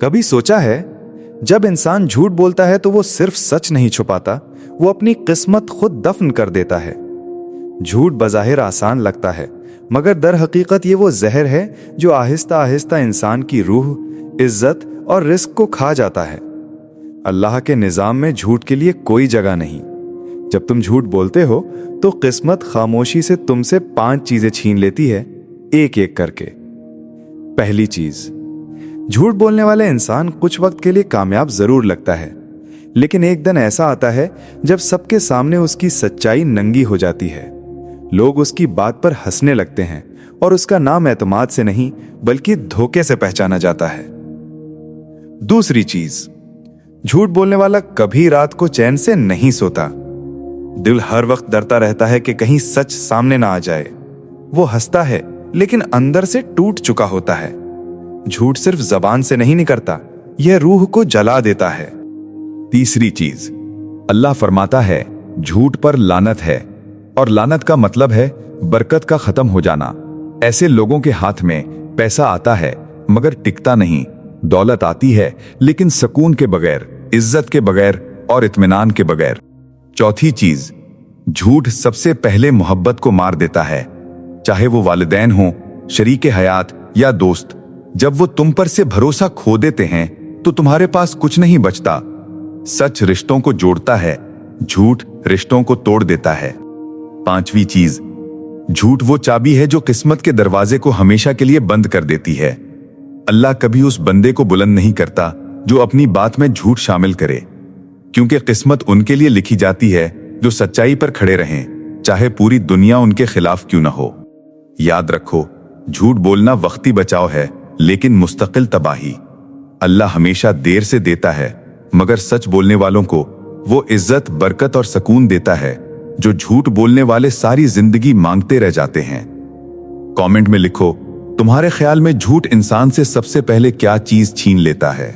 कभी सोचा है, जब इंसान झूठ बोलता है तो वो सिर्फ सच नहीं छुपाता, वो अपनी किस्मत खुद दफन कर देता है। झूठ बज़ाहिर आसान लगता है, मगर दर हकीकत ये वो जहर है जो आहिस्ता आहिस्ता इंसान की रूह, इज्जत और रिस्क को खा जाता है। अल्लाह के निज़ाम में झूठ के लिए कोई जगह नहीं। जब तुम झूठ बोलते हो तो किस्मत खामोशी से तुमसे 5 चीजें छीन लेती है, एक एक करके। पहली चीज, झूठ बोलने वाले इंसान कुछ वक्त के लिए कामयाब जरूर लगता है, लेकिन एक दिन ऐसा आता है जब सबके सामने उसकी सच्चाई नंगी हो जाती है। लोग उसकी बात पर हंसने लगते हैं और उसका नाम एतमाद से नहीं बल्कि धोखे से पहचाना जाता है। दूसरी चीज, झूठ बोलने वाला कभी रात को चैन से नहीं सोता। दिल हर वक्त डरता रहता है कि कहीं सच सामने ना आ जाए। वो हंसता है लेकिन अंदर से टूट चुका होता है। झूठ सिर्फ जबान से नहीं निकलता, यह रूह को जला देता है। तीसरी चीज, अल्लाह फरमाता है झूठ पर लानत है, और लानत का मतलब है बरकत का खत्म हो जाना। ऐसे लोगों के हाथ में पैसा आता है मगर टिकता नहीं, दौलत आती है लेकिन सुकून के बगैर, इज्जत के बगैर और इत्मीनान के बगैर। चौथी चीज, झूठ सबसे पहले मोहब्बत को मार देता है, चाहे वो वालिदैन हो, शरीके हयात या दोस्त। जब वो तुम पर से भरोसा खो देते हैं तो तुम्हारे पास कुछ नहीं बचता। सच रिश्तों को जोड़ता है, झूठ रिश्तों को तोड़ देता है। पांचवी चीज, झूठ वो चाबी है जो किस्मत के दरवाजे को हमेशा के लिए बंद कर देती है। अल्लाह कभी उस बंदे को बुलंद नहीं करता जो अपनी बात में झूठ शामिल करे, क्योंकि किस्मत उनके लिए लिखी जाती है जो सच्चाई पर खड़े रहें, चाहे पूरी दुनिया उनके खिलाफ क्यों ना हो। याद रखो, झूठ बोलना वक्ती बचाव है लेकिन मुस्तकिल तबाही। अल्लाह हमेशा देर से देता है, मगर सच बोलने वालों को वो इज्जत, बरकत और सुकून देता है जो झूठ बोलने वाले सारी जिंदगी मांगते रह जाते हैं। कमेंट में लिखो, तुम्हारे ख्याल में झूठ इंसान से सबसे पहले क्या चीज छीन लेता है?